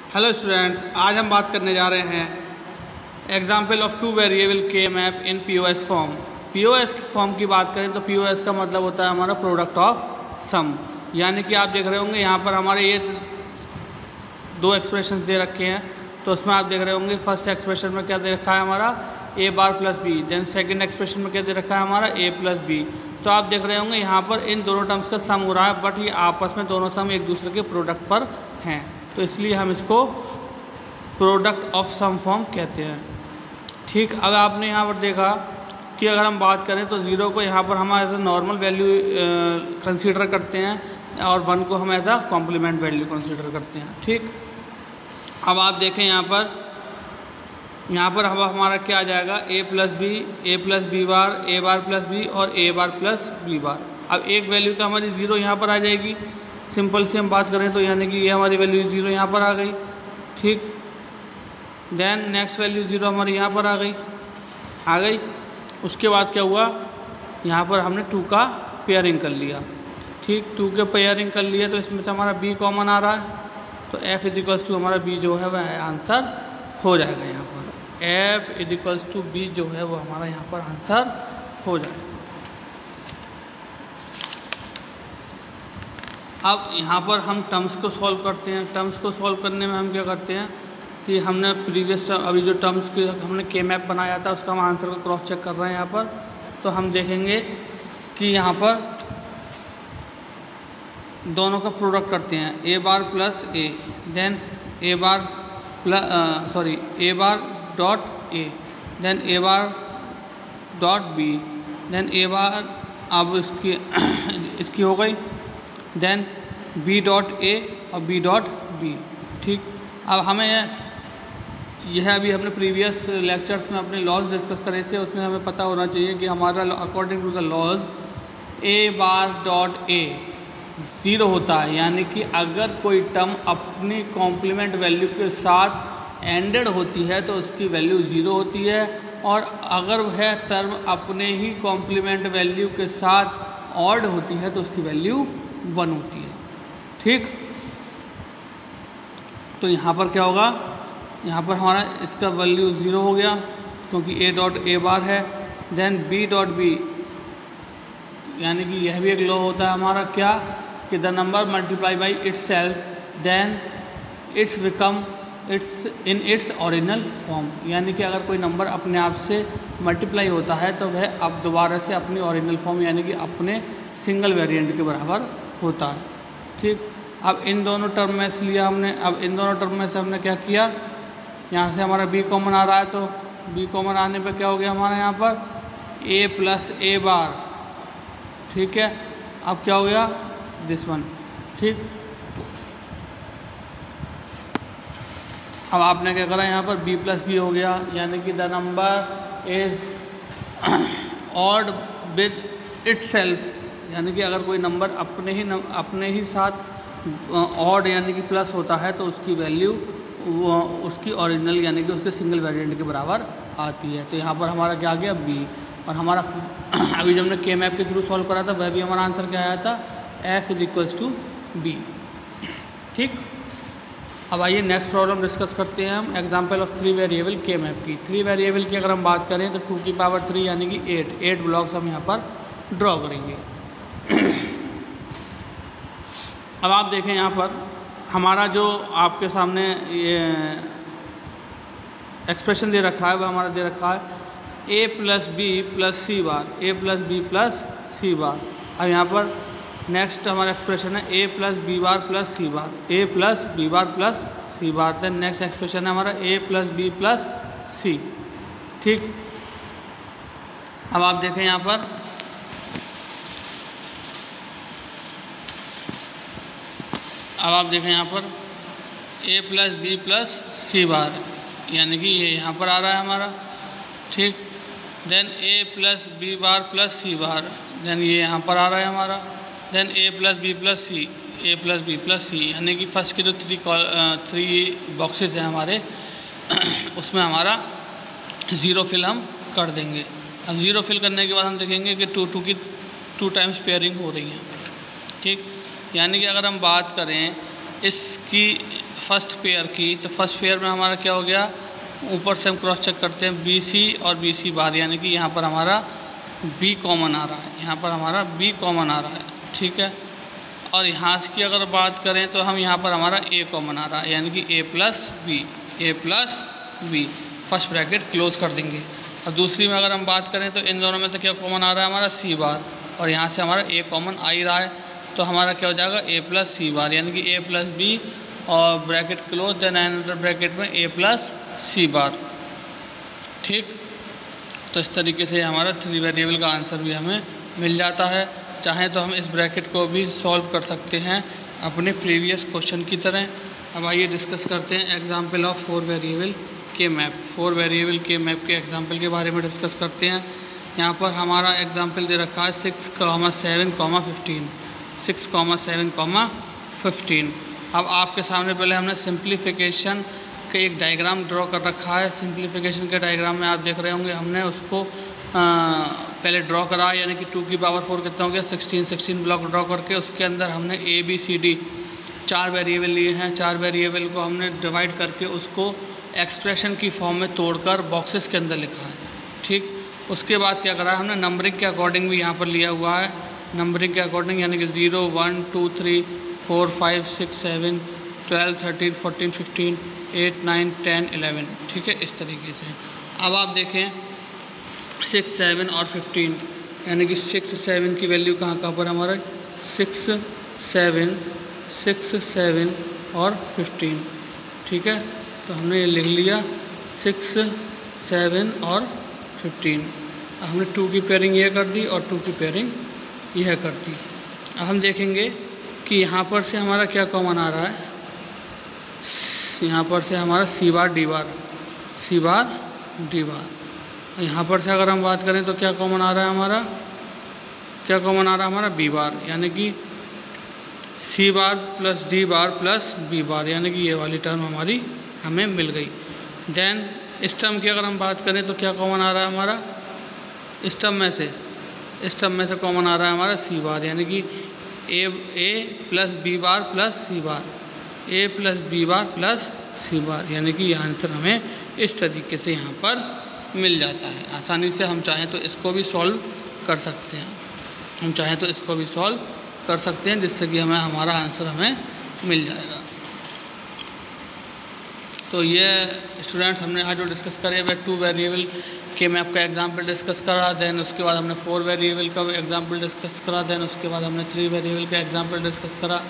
Hello students, आज हम बात करने जा रहे हैं एग्जाम्पल ऑफ टू वेरिएबल के मैप इन पीओएस फॉर्म। पीओएस फॉर्म की बात करें तो पीओएस का मतलब होता है हमारा प्रोडक्ट ऑफ सम। यानी कि आप देख रहे होंगे यहाँ पर हमारे ये दो एक्सप्रेशन दे रखे हैं, तो उसमें आप देख रहे होंगे फर्स्ट एक्सप्रेशन में क्या दे रखा है हमारा A bar plus B, then second expression में क्या दे रखा है हमारा ए प्लस बी। तो आप देख रहे होंगे यहाँ पर इन दोनों टर्म्स का सम हो रहा है, बट ये आपस में दोनों सम एक दूसरे के प्रोडक्ट पर हैं, तो इसलिए हम इसको प्रोडक्ट ऑफ सम फॉर्म कहते हैं। ठीक, अब आपने यहाँ पर देखा कि अगर हम बात करें तो ज़ीरो को यहाँ पर हम as a normal value consider करते हैं और वन को हम as a complement value consider करते हैं। ठीक, अब आप देखें यहाँ पर अब हमारा क्या आ जाएगा ए plus B bar, A bar plus B और ए बार प्लस बी बार। अब एक वैल्यू तो हमारी ज़ीरो यहाँ पर आ जाएगी, सिंपल से हम बात करें तो, यानी कि ये हमारी वैल्यू ज़ीरो यहाँ पर आ गई। ठीक, देन नेक्स्ट वैल्यू ज़ीरो हमारी यहाँ पर आ गई। उसके बाद क्या हुआ, यहाँ पर हमने टू का पेयरिंग कर लिया। ठीक, टू के पेयरिंग कर लिया तो इसमें से हमारा बी कॉमन आ रहा है, तो एफ इजिकल्स टू हमारा बी जो है वह आंसर हो जाएगा। यहाँ पर एफ इजिकल्स टू बी जो है वो हमारा यहाँ पर आंसर हो जाएगा। अब यहाँ पर हम टर्म्स को सॉल्व करते हैं। टर्म्स को सॉल्व करने में हम क्या करते हैं कि हमने प्रीवियस अभी जो टर्म्स की हमने के मैप बनाया था उसका हम आंसर को क्रॉस चेक कर रहे हैं यहाँ पर। तो हम देखेंगे कि यहाँ पर दोनों का प्रोडक्ट करते हैं, A bar plus A, then A bar A bar dot A, then A bar dot B, then A bar, अब इसकी हो गई, देन बी डॉट ए और बी डॉट बी। ठीक, अब हमें यह अभी हमने प्रीवियस लेक्चर्स में अपने लॉज डिस्कस करे थे, उसमें हमें पता होना चाहिए कि हमारा according to the laws A bar dot A zero होता है। यानी कि अगर कोई टर्म अपनी कॉम्प्लीमेंट वैल्यू के साथ एंडेड होती है तो उसकी वैल्यू ज़ीरो होती है, और अगर वह टर्म अपने ही कॉम्प्लीमेंट वैल्यू के साथ ऑड होती है तो उसकी वैल्यू वन होती है। ठीक, तो यहाँ पर क्या होगा, यहाँ पर हमारा इसका वैल्यू ज़ीरो हो गया क्योंकि ए डॉट ए बार है। देन बी डॉट बी, यानी कि यह भी एक लॉ होता है हमारा क्या, कि the number multiply by itself then it's become it's in its original form. यानी कि अगर कोई नंबर अपने आप से मल्टीप्लाई होता है तो वह अब दोबारा से अपनी ओरिजिनल फॉर्म यानी कि अपने सिंगल वेरिएंट के बराबर होता है। ठीक, अब इन दोनों टर्म में से लिया हमने, अब इन दोनों टर्म में से हमने क्या किया, यहाँ से हमारा बी कॉमन आ रहा है, तो बी कॉमन आने पर क्या हो गया हमारा यहाँ पर ए प्लस ए बार। ठीक है, अब क्या हो गया दिस वन। ठीक, अब आपने क्या करा, यहाँ पर b प्लस बी हो गया, यानी कि the number is odd with itself. यानी कि अगर कोई नंबर अपने ही साथ ऑड यानी कि प्लस होता है तो उसकी वैल्यू उसकी ओरिजिनल यानी कि उसके सिंगल वेरिएंट के बराबर आती है। तो यहाँ पर हमारा क्या आ गया बी, और हमारा अभी जो हमने के मैप के थ्रू सॉल्व करा था वह भी हमारा आंसर क्या आया था, F is equals to B. ठीक, अब आइए नेक्स्ट प्रॉब्लम डिस्कस करते हैं हम एग्जांपल ऑफ थ्री वेरिएबल के मैप की। थ्री वेरिएबल की अगर हम बात करें तो 2 की पावर 3 यानी कि 8 ब्लॉक्स हम यहाँ पर ड्रॉ करेंगे। अब आप देखें यहाँ पर हमारा जो आपके सामने ये एक्सप्रेशन दे रखा है वह हमारा दे रखा है ए प्लस बी प्लस सी बार, ए प्लस बी प्लस सी बार। अब यहाँ पर नेक्स्ट हमारा एक्सप्रेशन है ए प्लस बी बार प्लस सी बार, ए प्लस बी बार प्लस सी बार। देन नेक्स्ट एक्सप्रेशन है हमारा ए प्लस बी प्लस सी। ठीक, अब आप देखें यहाँ पर ए प्लस बी प्लस सी बार, यानी कि ये यहाँ पर आ रहा है हमारा। ठीक, देन ए प्लस बी बार प्लस सी बार, देन ये यहाँ पर आ रहा है हमारा। देन ए प्लस बी प्लस सी, ए प्लस बी प्लस सी, यानी कि फर्स्ट के जो थ्री बॉक्सेस हैं हमारे उसमें हमारा ज़ीरो फिल हम कर देंगे। अब ज़ीरो फिल करने के बाद हम देखेंगे कि टू टाइम्स पेयरिंग हो रही है। ठीक, यानी कि अगर हम बात करें इसकी फर्स्ट पेयर की, तो फर्स्ट पेयर में हमारा क्या हो गया, ऊपर से हम क्रॉस चेक करते हैं BC और BC बार, यानी कि यहाँ पर हमारा B कॉमन आ रहा है, यहाँ पर हमारा B कॉमन आ रहा है, ठीक है। और यहाँ की अगर बात करें तो हम यहाँ पर हमारा A कॉमन आ रहा है, यानी कि A plus B, first bracket close कर देंगे। और दूसरी में अगर हम बात करें तो इन दोनों में से क्या कॉमन आ रहा है, हमारा C बार, और यहाँ से हमारा A कॉमन आ ही रहा है, तो हमारा क्या हो जाएगा A प्लस C बार, यानी कि A प्लस B और bracket close, then another bracket में A प्लस C बार, ठीक। तो इस तरीके से हमारा 3 वेरिएबल का आंसर भी हमें मिल जाता है। चाहें तो हम इस ब्रैकेट को भी सॉल्व कर सकते हैं अपने प्रीवियस क्वेश्चन की तरह। अब आइए डिस्कस करते हैं एग्जाम्पल ऑफ 4 वेरिएबल के मैप। 4 वेरिएबल के मैप के एग्जाम्पल के बारे में डिस्कस करते हैं। यहाँ पर हमारा एग्जाम्पल दे रखा है 6, 7, 15, 6, 7, 15। अब आपके सामने पहले हमने सिंप्लीफिकेशन का एक डायग्राम ड्रॉ कर रखा है। सिंप्लीफिकेशन के डायग्राम में आप देख रहे होंगे हमने उसको पहले ड्रॉ करा, यानी कि 2 की पावर 4 कितना हो गया, 16 ब्लॉक ड्रॉ करके उसके अंदर हमने ABCD 4 वेरिएबल लिए हैं। 4 वेरिएबल को हमने डिवाइड करके उसको एक्सप्रेशन की फॉर्म में तोड़कर बॉक्सेस के अंदर लिखा है, ठीक। उसके बाद क्या करा है हमने, नंबरिंग के अकॉर्डिंग भी यहाँ पर लिया हुआ है, नंबरिंग के अकॉर्डिंग, यानी कि 0, 1, 2, 3, 4, 5, 6, 7, 12, 13, 14, 15, 8, 9, 10, 11, ठीक है, इस तरीके से। अब आप देखें 6, 7 और 15, यानी कि 6, 7 की वैल्यू कहाँ पर हमारा 6, 7 और 15, ठीक है। तो हमने ये लिख लिया 6, 7 और 15। अब हमने 2 की पेयरिंग यह कर दी और 2 की पेयरिंग यह कर दी। अब हम देखेंगे कि यहाँ पर से हमारा क्या कॉमन आ रहा है, यहाँ पर से हमारा C बार D बार, C बार D बार। यहाँ पर से अगर हम बात करें तो क्या कॉमन आ रहा है हमारा, क्या कॉमन आ रहा है हमारा B बार, यानी कि C बार प्लस D बार प्लस B बार, यानी कि ये वाली टर्म हमारी हमें मिल गई। देन इस टर्म की अगर हम बात करें तो क्या कॉमन आ रहा है हमारा, इस टर्म में से कॉमन आ रहा है हमारा C बार, यानी कि A plus B bar plus C bar, A plus B bar plus C बार, यानी कि यह आंसर हमें इस तरीके से यहाँ पर मिल जाता है। आसानी से हम चाहें तो इसको भी सॉल्व कर सकते हैं, जिससे कि हमारा आंसर हमें मिल जाएगा। तो ये स्टूडेंट्स हमने आज जो डिस्कस करे वह 2 वेरिएबल के मैप का एग्जाम्पल डिस्कस करा, देन उसके बाद हमने 4 वेरिएबल का एग्जाम्पल डिस्कस करा, देन उसके बाद हमने 3 वेरिएबल का एग्जाम्पल डिस्कस करा।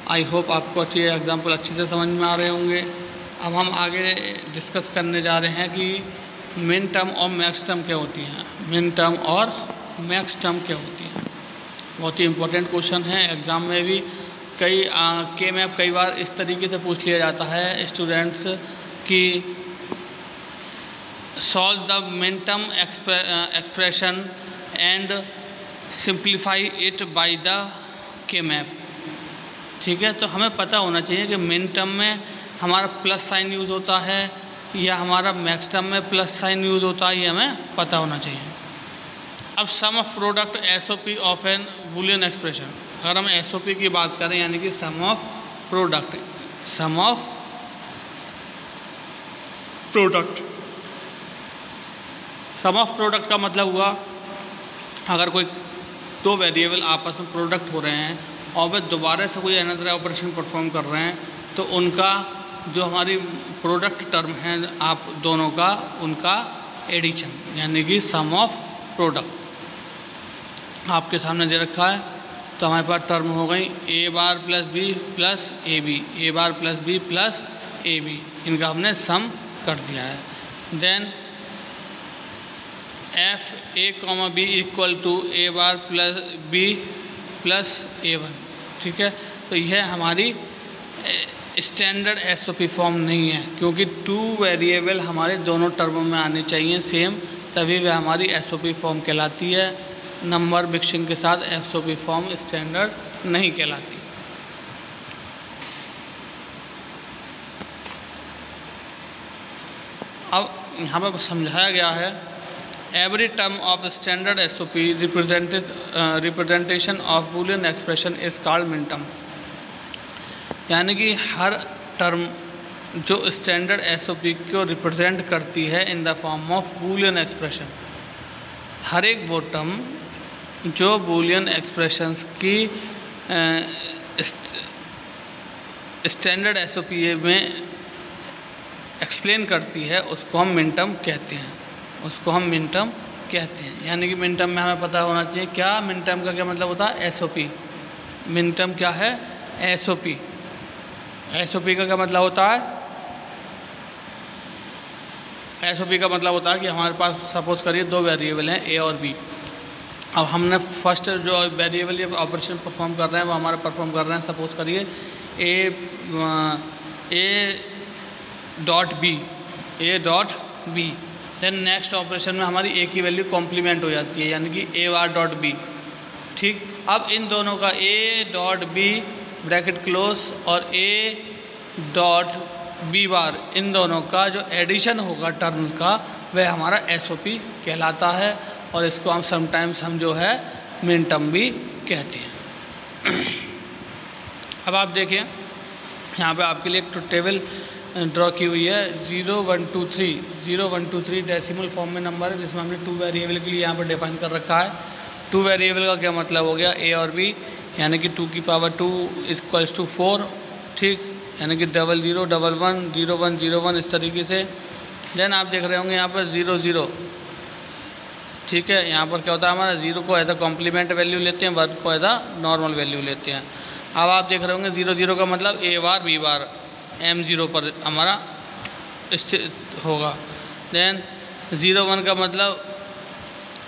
आई होप आपको एग्जाम्पल अच्छे से समझ में आ रहे होंगे। अब हम आगे डिस्कस करने जा रहे हैं कि मिन टर्म और मैक्स टर्म क्या होती हैं। मिन टर्म और मैक्स टर्म क्या होती हैं, बहुत ही इंपॉर्टेंट क्वेश्चन है। एग्ज़ाम में भी के मैप कई बार इस तरीके से पूछ लिया जाता है स्टूडेंट्स कि solve the min term expression and simplify it by the के मैप, ठीक है। तो हमें पता होना चाहिए कि मिन टर्म में हमारा प्लस साइन यूज़ होता है या हमारा मैक्स टर्म में प्लस साइन यूज़ होता है, ये हमें पता होना चाहिए। अब sum of product SOP of an Boolean expression, अगर हम SOP की बात करें यानी कि सम ऑफ प्रोडक्ट का मतलब हुआ अगर कोई 2 वेरिएबल आपस में प्रोडक्ट हो रहे हैं और वे दोबारा से कोई अनदर ऑपरेशन परफॉर्म कर रहे हैं, तो उनका जो हमारी प्रोडक्ट टर्म है आप दोनों का, उनका एडिशन, यानी कि सम ऑफ प्रोडक्ट आपके सामने दे रखा है। तो हमारे पास टर्म हो गई A bar plus B plus AB, A bar plus B plus AB, इनका हमने सम कर दिया है। Then FA, B equal to A bar plus B plus A1, ठीक है। तो यह हमारी स्टैंडर्ड SOP फॉर्म नहीं है, क्योंकि 2 वेरिएबल हमारे दोनों टर्मों में आने चाहिए सेम, तभी वह हमारी SOP फॉर्म कहलाती है। नंबर मिक्सिंग के साथ SOP फॉर्म स्टैंडर्ड नहीं कहलाती। अब यहाँ पर समझाया गया है every term of standard SOP representation of Boolean expression is called min term, यानी कि हर टर्म जो स्टैंडर्ड एसओपी को रिप्रेजेंट करती है in the form of Boolean expression. हर एक वो टर्म जो बूलियन एक्सप्रेशंस की स्टैंडर्ड एसओपी में एक्सप्लेन करती है उसको हम मिनटर्म कहते हैं, उसको हम मिनटर्म कहते हैं। यानी कि मिनटर्म में हमें पता होना चाहिए क्या मिनटर्म का क्या मतलब होता है, एसओपी। मिनटर्म क्या है, एसओपी। एसओपी का क्या मतलब होता है, एसओपी का मतलब होता है कि हमारे पास सपोज करिए दो वेरिएबल हैं ए और बी। अब हमने फर्स्ट जो वेरिएबल या ऑपरेशन परफॉर्म कर रहे हैं वो हमारा परफॉर्म कर रहे हैं, सपोज करिए A dot B. Then next operation में हमारी ए की वैल्यू कॉम्प्लीमेंट हो जाती है, यानी कि ए बार डॉट बी। ठीक, अब इन दोनों का A dot B bracket close और ए डॉट बी बार, इन दोनों का जो एडिशन होगा टर्म्स का वह हमारा एसओपी कहलाता है, और इसको हम समटाइम्स हम जो है मिनटर्म भी कहते हैं। अब आप देखिए यहाँ पे आपके लिए एक टेबल ड्रॉ की हुई है 0123 डेसिमल फॉर्म में नंबर है, जिसमें हमने 2 वेरिएबल के लिए यहाँ पर डिफाइन कर रखा है। 2 वेरिएबल का क्या मतलब हो गया, ए और बी, यानी कि 2 की पावर 2 इक्वल्स टू 4। ठीक, यानी कि 00 11 01 01 इस तरीके से। देन आप देख रहे होंगे यहाँ पर 00। ठीक है, यहाँ पर क्या होता है हमारा 0 को एज अ कॉम्प्लीमेंट वैल्यू लेते हैं, 1 को एज अ नॉर्मल वैल्यू लेते हैं। अब आप देख रहे होंगे 00 का मतलब ए बार बी बार M0 पर हमारा स्थित होगा। देन 01 का मतलब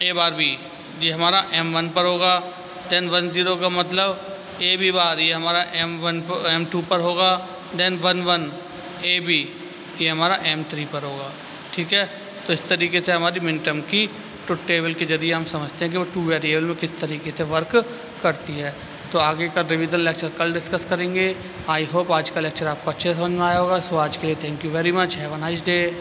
ए बार बी, ये हमारा M1 पर होगा। देन 10 का मतलब ए बी बार, ये हमारा M2 पर होगा। देन 11 ए बी, ये हमारा M3 पर होगा। ठीक है, तो इस तरीके से हमारी मिनटर्म की ट्रुथ टेबल के जरिए हम समझते हैं कि वो 2 वेरिएबल में किस तरीके से वर्क करती है। तो आगे का रिवीजन लेक्चर कल डिस्कस करेंगे। आई होप आज का लेक्चर आपको अच्छे से समझ में आया होगा। सो आज के लिए thank you very much, have a nice day.